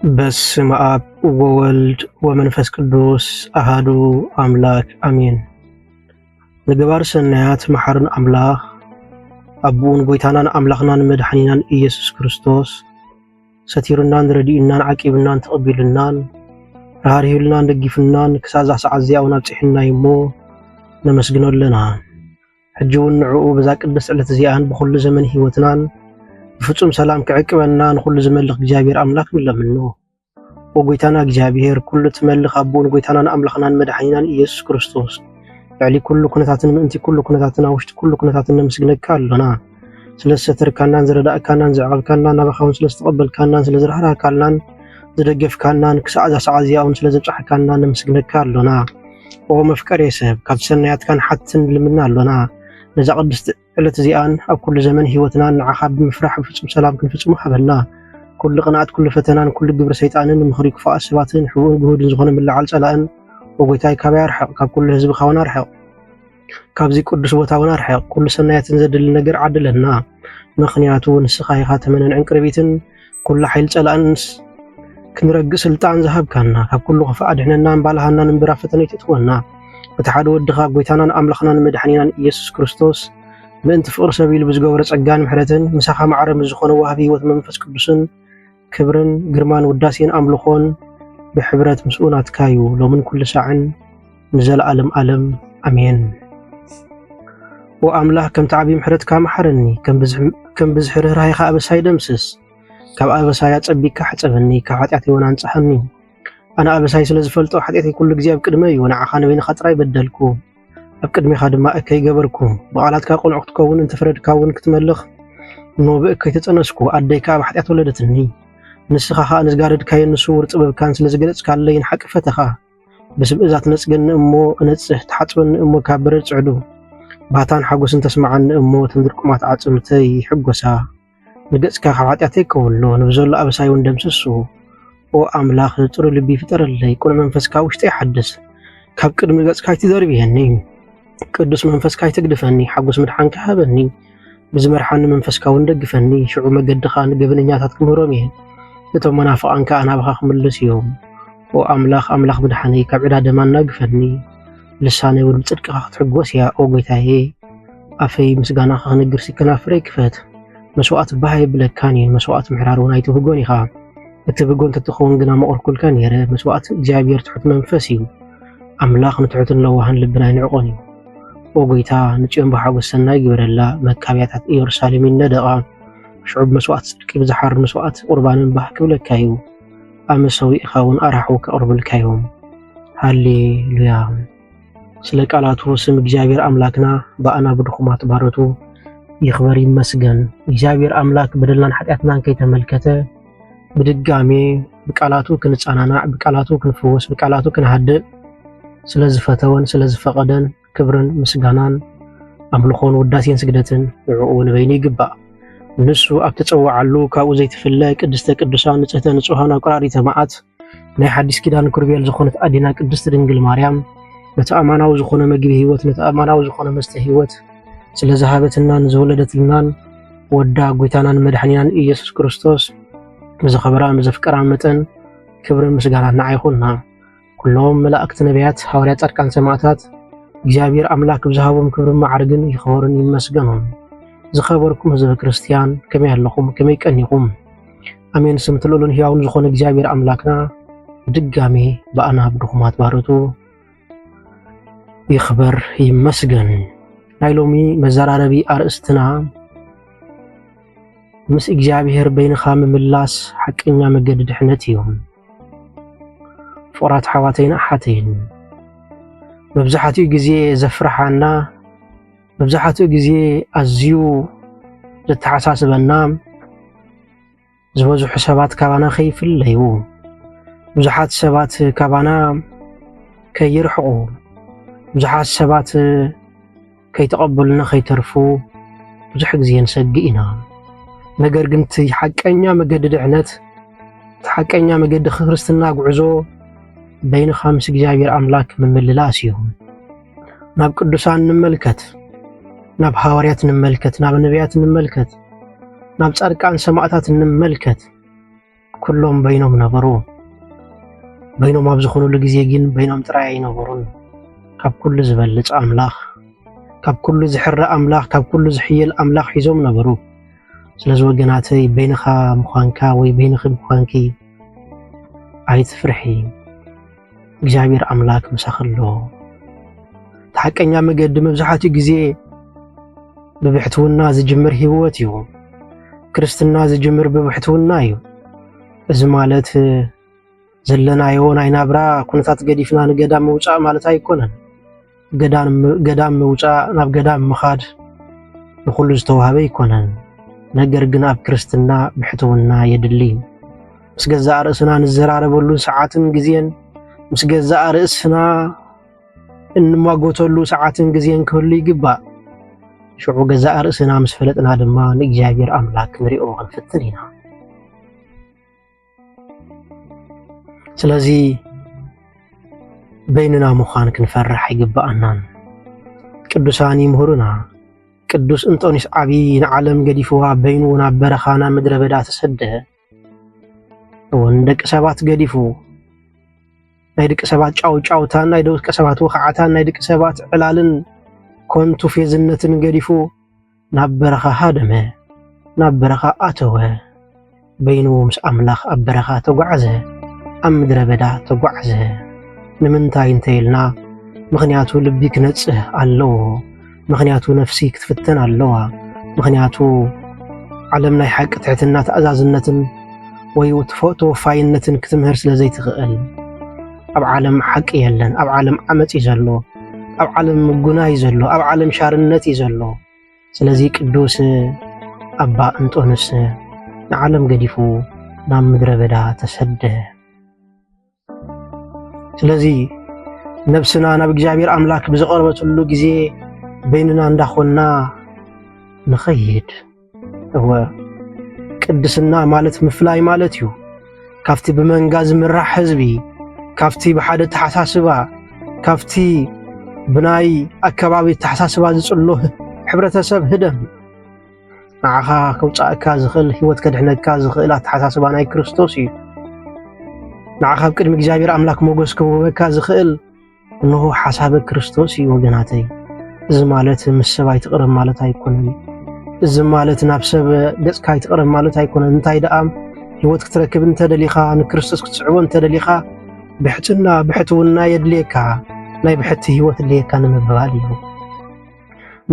በስመ አብ ወወልድ ወመንፈስ ቅዱስ አሃዱ አምላክ አሜን። ምግባር ሰናያት መሐርን አምላኽ አቡን ጎይታናን አምላኽናን መድኃኒናን ኢየሱስ ክርስቶስ ሰቲሩናን ረዲኡናን ዓቂብናን ተቐቢሉናን ራህሪሁልናን ደጊፉናን ክሳዛ ሰዓት እዚኣውን ኣብፅሒና እሞ ነመስግነለና። ሕጂ እውን ንዕኡ በዛ ቅድስት ዕለት እዚኣን ብኩሉ ዘመን ህይወትናን ፍጹም ሰላም ክዕቅበና ንኩሉ ዝመልኽ እግዚአብሔር አምላክ ንለምኖ። ወጎይታና እግዚአብሔር ኩሉ ትመልኽ አቡን ጎይታናን አምላኽናን መድኃኒናን ኢየሱስ ክርስቶስ ልዕሊ ኩሉ ኩነታትን ምእንቲ ኩሉ ኩነታትን ውሽጢ ኩሉ ኩነታትን ነመስግነካ ኣሎና። ስለዝሰተርካናን ዝረዳእካናን ዝዓቐብካናን ናባኻውን ስለዝተቐበልካናን ስለዝረህራካናን ዝደገፍካናን ክሳዕ እዛ ሰዓት እዚኣውን ስለዘብፅሐካናን ነመስግነካ ኣሎና። ኦ መፍቀሬ ሰብ ካብ ሰናያትካን ሓትን ልምና ኣሎና። ነዛ ቅድስቲ ዕለት እዚኣን ኣብ ኩሉ ዘመን ህይወትናን ንዓኻ ብምፍራሕ ብፍጹም ሰላም ክንፍጽሙ ሃበልና። ኩሉ ቅንዓት ኩሉ ፈተናን ኩሉ ግብሪ ሰይጣንን ምኽሪ ክፉኣት ሰባትን ሕቡእን ግሁድን ዝኾነ ምልዓል ጸላእን ወጎይታይ ካበይ ኣርሕቕ፣ ካብ ኩሉ ህዝቢ ካውን ኣርሕቕ፣ ካብዚ ቅዱስ ቦታ እውን ኣርሕቕ። ኩሉ ሰናያትን ዘድሊ ነገር ዓድለና። ምኽንያቱ ንስኻ ኢኻ ተመነን ዕንቅርቢትን ኩሉ ሓይሊ ጸላእን ክንረግእ ስልጣን ዝሃብካና። ካብ ኩሉ ክፉእ ኣድሕነናን ባልሃናን እምብራ ፈተና ይትእትወና። እቲ ሓደ ወድኻ ጎይታናን ኣምላኽናን መድኃኒናን ኢየሱስ ክርስቶስ ምእንቲ ፍቕሪ ሰብ ኢሉ ብዝገበሮ ጸጋን ምሕረትን ምሳኻ ማዕረ ዝኾነ ዋህቢ ህይወት መንፈስ ቅዱስን ክብርን ግርማን ውዳሴን ኣምልኾን ብሕብረት ምስኡ ናትካዩ ሎምን ኩሉ ሳዕን ንዘለዓለም ዓለም ኣሜን። ወኣምላኽ ከምቲ ዓብዪ ምሕረትካ መሓረኒ፣ ከም ብዝሒ ርህራሄኻ ኣበሳይ ደምስስ። ካብ ኣበሳይ ኣጸቢቅካ ሓፀበኒ፣ ካብ ኃጢኣተይ እውን አንጽሐኒ። ኣነ ኣበሳይ ስለ ዝፈልጦ ኃጢኣተይ ኩሉ ግዜ ኣብ ቅድመ እዩ። ንዓኻ ንበይንኻ ጥራይ በደልኩ፣ ኣብ ቅድሜኻ ድማ እከይ ገበርኩ። ብቓላትካ ቁኑዕ ክትከውን እንተፍረድካ እውን ክትመልኽ ኖ ብእከይ ተጸነስኩ። ኣደይካ ኣብ ኃጢኣት ወለደትኒ። ንስኻ ኸኣ ንዝጋረድካዮ ንስውር ጥበብካን ስለ ዝገለጽካለይን ሓቅፈተኻ ብስምእዛት ነጽገኒ እሞ እነጽህ ተሓጽበኒ እሞ ካብ በረድ ጽዕዱ ባታን ሓጎስን ተስማዓኒ እሞ ተንድርቁማት ኣጽምተይ ሕጐሳ። ንገጽካ ካብ ኃጢኣተይ ከውሎ ንብዘሎ ኣበሳይ እውን ደምስሱ። ኦ ኣምላኽ ጥሩይ ልቢ ፍጠረለይ፣ ቁኑዕ መንፈስካ ውሽጠይ ይሓድስ። ካብ ቅድሚ ገጽካይ ትዘርብየኒ፣ ቅዱስ መንፈስካ ይትግድፈኒ። ሓጎስ ምድሓንካ ሃበኒ፣ ብዝመርሓኒ መንፈስካ እውን ደግፈኒ። ሽዑ መገድኻ ንገበነኛታት ክምህሮም እየ፣ እቶም መናፍቃን ከዓ ናባኻ ክምለስ እዮም። ኦ ኣምላኽ ኣምላኽ ምድሓነይ ካብ ዕዳ ደማን ናግፈኒ፣ ልሳነይ እውን ብጽድቅኻ ክትሕጐስ እያ። ኦ ጎይታዬ ኣፈይ ምስጋናኻ ክነግር ከናፍረይ ክፈት። መስዋዕት ባህ የብለካን እዩ፣ መስዋዕት ምሕራር እውን ኣይትብጎን ኢኻ። እቲ ብጎን ተትኸውን ግና መቆርኩልካ ነይረ። መስዋዕት እግዚአብሔር ትሑት መንፈስ እዩ። ኣምላኽ ንትሑትን ለዋህን ልብና ይንዕቆን እዩ። ኦ ጎይታ ንጽዮን ብሓጎስ ሰናይ ግብረላ፣ መካብያታት ኢየሩሳሌም ይነደቓ። ሽዑብ መስዋዕት ጽድቂ ብዝሓር መስዋዕት ቁርባንን ባህ ክብለካ እዩ። ኣብ መሰዊእኻ እውን ኣራሑ ከቕርብልካ እዮም። ሃሌሉያ። ስለ ቃላቱ ስም እግዚአብሔር ኣምላክና በኣና ብድኹማት ባረቱ ይኽበር ይመስገን። እግዚአብሔር ኣምላክ በደልናን ኃጢኣትናን ከይተመልከተ ብድጋሜ ብቃላቱ ክንጻናናዕ፣ ብቃላቱ ክንፍወስ፣ ብቃላቱ ክንሃድእ ስለ ዝፈተወን ስለ ዝፈቐደን ክብርን ምስጋናን ኣምልኾን ውዳሴን ስግደትን ንዕኡ ንበይኑ ይግባእ። ንሱ ኣብ ተጸዋዓሉ ካብኡ ዘይትፍለ ቅድስተ ቅዱሳን ንጽህተ ንጹሃን ኣብ ቀራሪተ መዓት ናይ ሓዲስ ኪዳን ኩርቤል ዝኾነት ኣዴና ቅድስቲ ድንግል ማርያም ነቲ ኣማናዊ ዝኾነ መግቢ ህይወት፣ ነቲ ኣማናዊ ዝኾነ መስተ ህይወት ስለ ዝሃበትናን ዝወለደትልናን ወዳ ጎይታናን መድኃኒናን ኢየሱስ ክርስቶስ ብዝኸበራን ብዘፍቀራን መጠን ክብርን ምስጋናን ንዓ ይኹንና። ኩሎም መላእክቲ፣ ነቢያት፣ ሐዋርያት፣ ጻድቃን፣ ሰማዕታት እግዚአብሔር ኣምላክ ብዝሃቦም ክብርን ማዕርግን ይኽበሩን ይመስገኑን። ዝኸበርኩም ህዝበ ክርስቲያን ከመይ ኣለኹም? ከመይ ቀኒኹም? ኣሜን። ስም ትልኡልን ሕያውን ዝኾነ እግዚአብሔር ኣምላክና ብድጋሜ በኣና ብድኹማት ባረቱ ይኽበር ይመስገን። ናይ ሎሚ መዘራረቢ ኣርእስትና ምስ እግዚአብሔር በይንኻ ምምላስ ሓቀኛ መገዲ ድሕነት እዮም። ፍቑራት ሓዋተይን ኣሓተይን መብዛሕትኡ ግዜ ዘፍርሓና፣ መብዛሕትኡ ግዜ ኣዝዩ ዘተሓሳስበና ዝበዝሑ ሰባት ካባና ከይፍለዩ፣ ብዙሓት ሰባት ካባና ከይርሕቑ፣ ብዙሓት ሰባት ከይተቐበሉና ከይተርፉ ብዙሕ ግዜ ንሰግእ ኢና። ነገር ግን እቲ ሓቀኛ መገዲ ድሕነት፣ እቲ ሓቀኛ መገዲ ክርስትና ጉዕዞ በይንኻ ምስ እግዚአብሔር ኣምላክ ምምልላስ እዩ። ናብ ቅዱሳን እንመልከት፣ ናብ ሐዋርያት እንመልከት፣ ናብ ነቢያት እንመልከት፣ ናብ ጻድቃን ሰማዕታት እንመልከት። كلهم بينهم نبروا بينهم أبزخونوا لجزيجين بينهم ترعي نبرون كاب كل زبلت أملاخ كاب كل زحر أملاخ كاب كل زحيل أملاخ حيزهم نبروا سلازو جناتي بينخا مخانكا وبينخ مخانكي عيت فرحي እግዚአብሔር አምላክ መሳኸሎ ተሐቀኛ መገድ መብዛሕቲ ግዜ በብሕትውና ዝጅምር ህይወት እዩ ክርስትና ዝጅምር በብሕትውና እዩ እዚ ማለት ዘለናዮ ናይ ናብራ ኩነታት ገዲፍና ንገዳም መውፃእ ማለት ኣይኮነን ገዳም መውፃእ ናብ ገዳም መኻድ ንኹሉ ዝተዋህበ ይኮነን ነገር ግን ኣብ ክርስትና ብሕትውና የድሊ ምስ ገዛእ ርእስና ንዘራረበሉ ሰዓትን ግዜን ምስ ገዛእ ርእስና እንማጎተሉ ሰዓትን ግዜን ክህሉ ይግባእ ሽዑ ገዛእ ርእስና ምስ ፈለጥና ድማ ንእግዚአብሔር ኣምላክ ንሪኦ ክንፍትን ኢና ስለዚ በይንና ምዃን ክንፈርሕ ይግባአናን ቅዱሳን ይምህሩና ቅዱስ እንጦንስ ዓቢ ንዓለም ገዲፍዋ በይኑ ናብ በረኻና ምድረ በዳ ተሰደ ወንደቅ ሰባት ገዲፉ ናይ ደቂ ሰባት ጫውጫውታን ናይ ደቂ ሰባት ወኻዓታን ናይ ደቂ ሰባት ዕላልን ኮንቱ ፌዝነትን ገዲፉ ናብ በረኻ ሃደመ ናብ በረኻ ኣተወ በይኑ ምስ ኣምላኽ ኣብ በረኻ ተጓዓዘ ኣብ ምድረ በዳ ተጓዓዘ ንምንታይ እንተይልና ምኽንያቱ ልቢ ክነጽህ ኣለዎ ምኽንያቱ ነፍሲ ክትፍተን ኣለዋ ምኽንያቱ ዓለም ናይ ሓቂ ትሕትና ተኣዛዝነትን ወይ ተወፋይነትን ክትምህር ስለ ዘይትኽእል ኣብ ዓለም ሓቂ የለን ኣብ ዓለም ዓመፅ እዩ ዘሎ ኣብ ዓለም ጉናይ ዘሎ ኣብ ዓለም ሻርነት እዩ ዘሎ ስለዚ ቅዱስ ኣባ እንጦንስ ንዓለም ገዲፉ ናብ ምድረ በዳ ተሰደ ስለዚ ነብስና ናብ እግዚአብሔር ኣምላክ ብዝቐርበትሉ ግዜ በይንና እንዳኾና ንኸይድ እወ ቅድስና ማለት ምፍላይ ማለት እዩ ካብቲ ብመንጋ ዝምራሕ ህዝቢ ካብቲ ብሓደ ተሓሳስባ ካብቲ ብናይ ኣከባቢ ተሓሳስባ ዝጽሎ ሕብረተሰብ ህደም ንዓኻ ከውፃእካ ዝኽእል ህይወት ከድሕነካ ዝኽእል ኣተሓሳስባ ናይ ክርስቶስ እዩ ንዓኻ ኣብ ቅድሚ እግዚአብሔር ኣምላክ ሞገስ ክህበካ ዝኽእል እንሆ ሓሳበ ክርስቶስ እዩ ወገናተይ እዚ ማለት ምስ ሰብ ኣይትቕረብ ማለት ኣይኮነን እዚ ማለት ናብ ሰብ ገጽካ ኣይትቕረብ ማለት ኣይኮነን እንታይ ደኣ ህይወት ክትረክብ እንተደሊኻ ንክርስቶስ ክትስዕቦ እንተደሊኻ ብሕትና ብሕትውና የድልየካ ናይ ብሕቲ ህይወት ድልየካ ንምብባል እዩ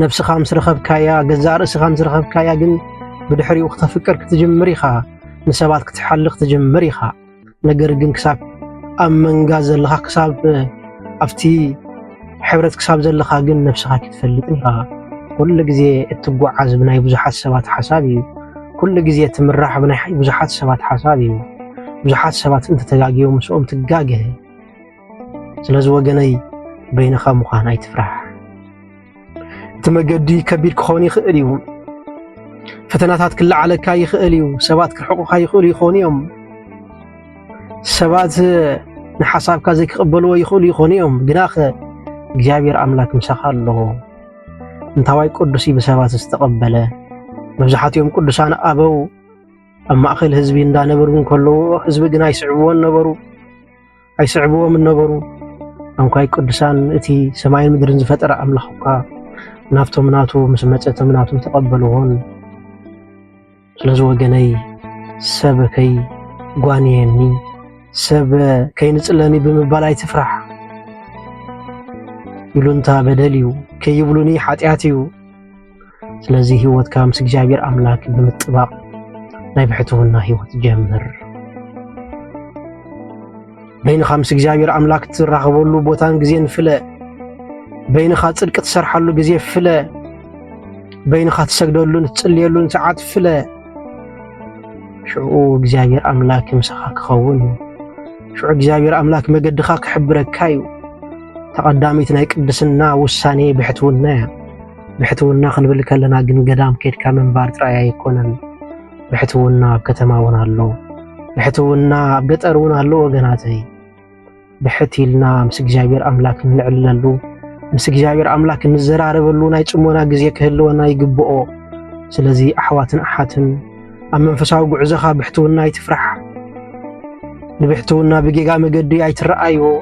ነፍስኻ ምስ ረኸብካያ ገዛእ ርእስኻ ምስ ረኸብካያ ግን ብድሕሪኡ ክተፍቅር ክትጅምር ኢኻ ንሰባት ክትሓልኽ ክትጅምር ኢኻ ነገር ግን ክሳብ ኣብ መንጋ ዘለኻ ክሳብ ኣብቲ ሕብረት ክሳብ ዘለኻ ግን ነፍስኻ ክትፈልጥን ኢኻ ኩሉ ግዜ እትጓዓዝ ብናይ ብዙሓት ሰባት ሓሳብ እዩ ኩሉ ግዜ እትምራሕ ብናይ ብዙሓት ሰባት ሓሳብ እዩ ብዙሓት ሰባት እንተተጋጊዮም ምስኦም ትጋገ ስለዚ ወገነይ በይንኻ ምዃን ኣይትፍራሕ እቲ መገዲ ከቢድ ክኾን ይኽእል እዩ ፈተናታት ክለዓለካ ይኽእል እዩ ሰባት ክርሕቑኻ ይኽእሉ ይኾኑ እዮም ሰባት ንሓሳብካ ዘይክቕበልዎ ይኽእሉ ይኾኑ እዮም ግናኸ እግዚአብሔር ኣምላክ ምሳኻ ኣለዎ እንታዋይ ቅዱስ ብሰባት ዝተቐበለ መብዛሕትኦም ቅዱሳን ኣበው ኣብ ማእኸል ህዝቢ እንዳነበሩ እንከለዉ ህዝቢ ግን ኣይስዕብዎም ነበሩ እንኳይ ቅዱሳን እቲ ሰማይን ምድርን ዝፈጠረ ኣምላኽካ ናብቶም ናቱ ምስ መፀቶም ናቱ ተቐበልዎን ስለዚ ወገነይ ሰብ ከይ ጓንየኒ ሰብ ከይንጽለኒ ብምባል ኣይትፍራሕ ይሉንታ በደል እዩ ከይብሉኒ ኃጢአት እዩ ስለዚ ህይወትካ ምስ እግዚአብሔር ኣምላክ ብምጥባቕ ናይ ብሕትውና ህይወት ጀምር በይንኻ ምስ እግዚአብሔር ኣምላክ ትራኸበሉ ቦታን ግዜን ፍለ በይንኻ ጽድቂ ትሰርሓሉ ግዜ ፍለ በይንኻ ትሰግደሉን ትጽልየሉን ሰዓት ፍለ ሽዑ እግዚአብሔር ኣምላክ ምሳኻ ክኸውን ሽዑ እግዚአብሔር ኣምላክ መገድኻ ክሕብረካ እዩ ተቐዳሚት ናይ ቅድስና ውሳኔ ብሕትውና ክንብል ከለና ግን ገዳም ከድካ መንባር ጥራይ ኣይኮነን ብሕትውና ኣብ ከተማ እውን ኣሎ ብሕትውና ኣብ ገጠር እውን ኣሎ ወገናተይ ብሕቲልና ምስ እግዚአብሔር ኣምላክ ንልዕለሉ ምስ እግዚአብሔር ኣምላክ ንዘራረበሉ ናይ ጽሞና ግዜ ክህልወና ይግብኦ ስለዚ ኣሕዋትን ኣሓትን ኣብ መንፈሳዊ ጉዕዞኻ ብሕትውና ኣይትፍራሕ نبحتونا بجيجا مجدي أيترأيو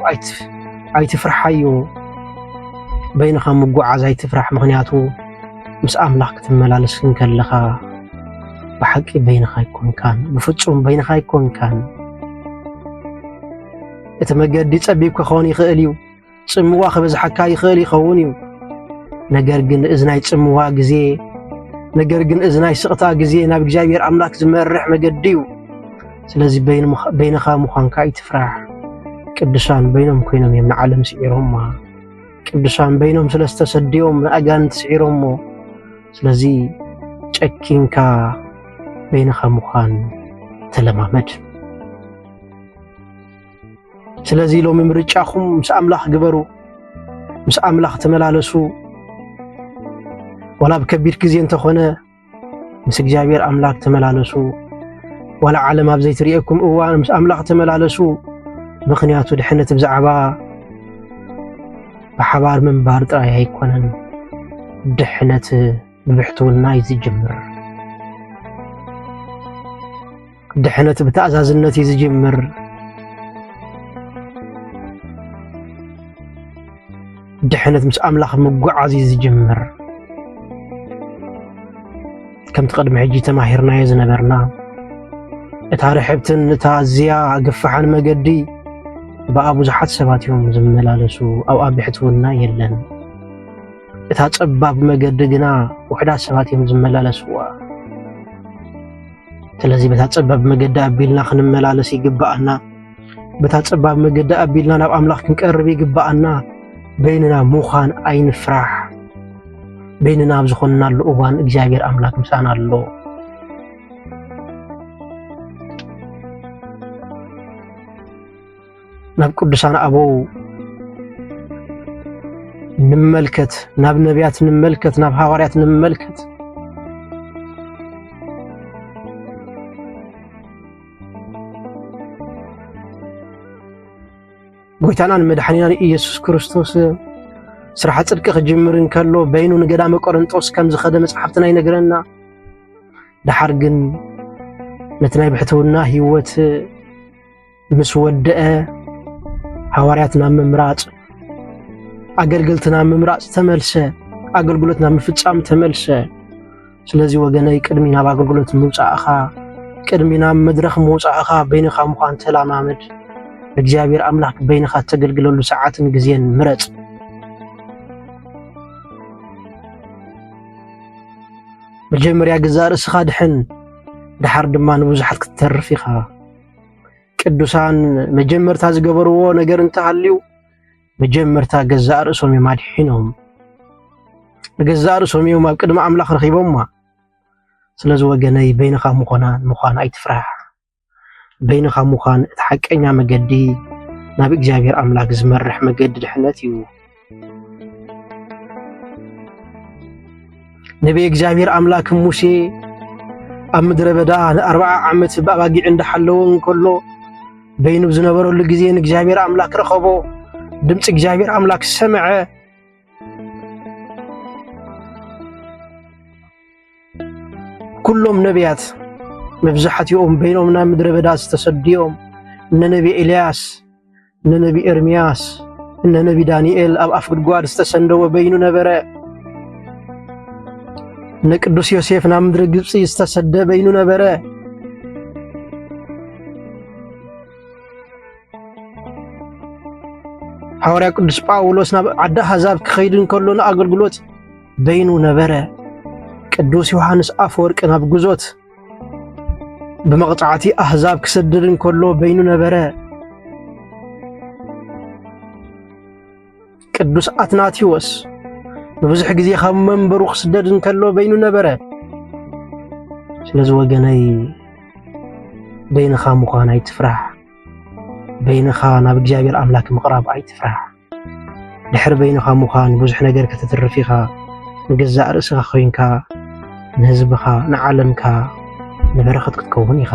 أيتفرحيو بينخا مقعز أيتفرح مغنياتو مس أملاك تملالس كنكلخا بحق بينخا يكون كان بفصوم بينخا يكون كان اتمجدي صبيبك خوني خاليو صموا خبزحكا يخالي خونيو ነገር ግን እዝናይ ጽምዋ ግዜ ነገር ግን እዝናይ ስቕታ ግዜ ናብ እግዚአብሔር አምላክ ዝመርሕ መገዲው ስለዚህ በይነኻ ሙኻንካ ይትፍራሕ ቅዱሳን በይኖም ኮይኖም የምና ዓለም ሲዒሮም ቅዱሳን በይኖም ስለስተሰደዮም አጋንንት ሲዒሮም ስለዚህ ጨኪንካ በይነኻ ሙኻን ተለማመድ ስለዚህ ሎሚ ምርጫኹም ምስ አምላኽ ግበሩ ምስ አምላኽ ተመላለሱ ولا بكبير كزي انت خونا مس እግዚአብሔር አምላክ ተመላለሱ ولا ዓለም ኣብ ዘይትሪእኩም እዋን ምስ አምላኽ ተመላለሱ ምኽንያቱ ድሕነት ብዛዕባ በሓባር ምንባር ጥራይ ኣይኮነን ድሕነት ብብሕትውና ይዝጅምር ድሕነት ብተኣዛዝነት ይዝጅምር ድሕነት ምስ አምላኽ ምጉዓዝ ይዝጅምር كم تقدم حجي تماهرنا يزنبرنا اتارحبتن تازيا قفحان مقدي بأبو زحات سباتيهم زملالسو أو أبحتونا يلن اتاتباب مقدقنا وحدا سباتيهم زملالسو تلازي بتاتباب مقد أبيلنا خنملالسي قبأنا بتاتباب مقد أبيلنا ناب أملاخ كنكربي قبأنا بيننا موخان أين فرح بيننا بزخنا الأوان እግዚአብሔር አምላክ ምሳና አሎ ናብ ቅዱሳን አበው ንመልከት ናብ ነቢያት ንመልከት ናብ ሐዋርያት ንመልከት ጎይታናን መድኃኒናን ኢየሱስ ክርስቶስ ስራሕ ጽድቅ ክጅምርን ከሎ በይኑ ንገዳመ ቆሮንጦስ ከም ዝኸደ መጽሓፍትና ይነግረና ድሓር ግን ነቲ ናይ ብሕትውና ህይወት ምስ ወደአ ሐዋርያትና ምምራጽ አገልግሎትና ምምራጽ ተመልሰ አገልግሎትና ምፍጻም ተመልሰ ስለዚህ ወገነይ ቅድሚና በአገልግሎት ምውጻእኻ ቅድሚና መድረኽ ምውጻእኻ በይንኻ ምዃን ተላማመድ እግዚአብሔር አምላክ በይንኻ ተገልግለሉ ሰዓትን ጊዜን ምረጽ መጀመሪያ ግዛር እስኻ ድሕን ድሓር ድማ ንብዙሓት ክትተርፍ ኢኻ ቅዱሳን መጀመርታ ዝገበርዎ ነገር እንተሃልዩ መጀመርታ ገዛእ ርእሶም እዮም ኣድሒኖም ገዛእ ርእሶም እዮም ኣብ ቅድሚ ኣምላኽ ረኺቦማ ስለዚ ወገነይ በይንኻ ምዃን ኣይትፍራሕ በይንኻ ምዃን እቲ ሓቀኛ መገዲ ናብ እግዚአብሔር ኣምላክ ዝመርሕ መገዲ ድሕነት እዩ ነቢ እግዚአብሔር አምላክ ሙሴ ኣብ ምድረ በዳ 40 ዓመት በአባጊዕ እንዳሐለው እንከሎ በይኑ ዝነበረሉ ጊዜ እግዚአብሔር አምላክ ረኸቦ ድምጽ እግዚአብሔር አምላክ ሰምዐ ኩሎም ነቢያት መብዛሕትኦም በይኖም ናብ ምድረ በዳ ዝተሰድዮም እነ ነቢ ኤልያስ እነ ነቢ ኤርምያስ እነ ነቢ ዳንኤል ኣብ ኣፍ ጉድጓድ ዝተሰንደወ በይኑ ነበረ ነቅዱስ ዮሴፍ ናብ ምድረ ግብጽ ዝተሰደ በይኑ ነበረ ሐዋርያ ቅዱስ ጳውሎስ ናብ ዓዲ አሕዛብ ክኸይድ እንከሎ ንኣገልግሎት በይኑ ነበረ ቅዱስ ዮሐንስ አፈወርቅ ናብ ጉዞት بمقطعتي أحزاب كسدرن كله بينو نبره ቅዱስ አትናቴዎስ በብዙሕ ጊዜ ካብ መንበሩ ክስደድ እንከሎ በይኑ ነበረ ስለዚ ወገነይ በይንኻ ምዃን ኣይትፍራሕ በይንኻ ናብ እግዚአብሔር አምላክ ምቕራብ ኣይትፍራሕ ድሕሪ በይንኻ ምዃን ብዙሕ ነገር ከተትርፍ ኢኻ ንገዛእ ርእስኻ ኮይንካ ንህዝብኻ ንዓለምካ ንበረኸት ክትከውን ኢኻ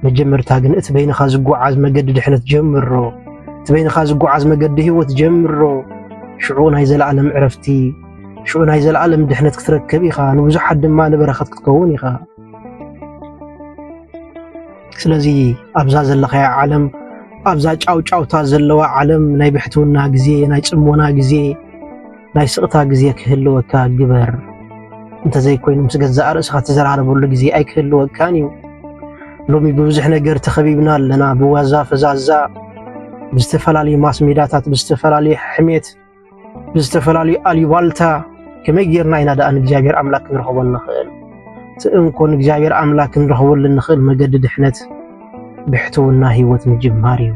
መጀመርታ ግን እቲ በይንኻ ዝጓዓዝ መገዲ ድሕነት ጀምሮ እቲ በይንኻ ዝጓዓዝ መገዲ ህይወት ጀምሮ ሽዑ ናይ ዘለዓለም ዕረፍቲ ሽዑ ናይ ዘለዓለም ድሕነት ክትረክብ ኢኻ ንብዙሓት ድማ ንበረኸት ክትከውን ኢኻ ስለዚህ ኣብዛ ዘለኻያ ዓለም ኣብዛ ጫውጫውታ ዘለዋ ዓለም ናይ ብሕትውና ግዜ ናይ ጽሞና ግዜ ናይ ስቕታ ግዜ ክህልወካ ግበር እንተዘይኮይኑ ምስ ገዛእ ርእስኻ ትዘራረበሉ ግዜ ኣይክህልወካን እዩ ሎሚ ብብዙሕ ነገር ተኸቢብና ኣለና ብዋዛ ፈዛዛ ብዝተፈላለዩ ማስ ሜዳታት ብዝተፈላለዩ ሕሜት ብዝተፈላለዩ ኣሉባልታ ከመይ ጌርና ኢና ደኣ ንእግዚኣብሔር ኣምላክ ክንረኽቦ ንኽእል ትእንኮን እግዚአብሔር አምላክ እንረኽበሉ ንኽእል መገዲ ድሕነት ብሕትውና ህይወት ምጅማር እዩ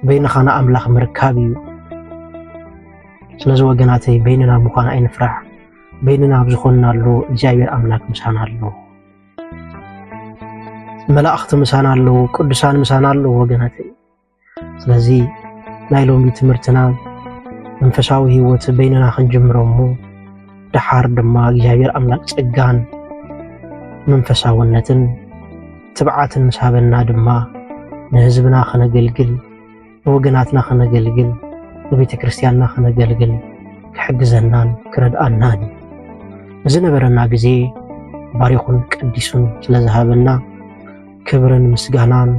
በይንኻና ኣምላኽ ምርካብ እዩ ስለዚ ወገናተይ በይንና ምዃን ኣይንፍራሕ በይንና ብዝኾንናሉ እግዚአብሔር አምላክ ምሳና ኣሎ መላእኽቲ ምሳና ኣሎ ቅዱሳን ምሳና ኣሎ ወገናተይ ስለዚ ናይ ሎሚ ትምህርትና መንፈሳዊ ህይወት በይንና ክንጅምሮሙ ድሓር ድማ እግዚአብሔር አምላክ ጸጋን መንፈሳውነትን ትብዓትን ምሳበና ድማ ንህዝብና ክነገልግል ወገናትና ክነገልግል በቤተ ክርስቲያንና ክነገልግል ክሕግዘናን ክረድአናን ዝነበረና ግዜ ባሪኹን ቅዲሱን ስለዝሃበና ክብርን ምስጋናን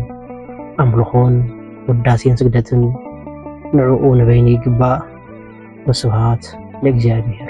ኣምልኾን ውዳሴን ስግደትን ንዕኡ ንበይኒ ይግባእ ወስብሃት ለእግዚአብሔር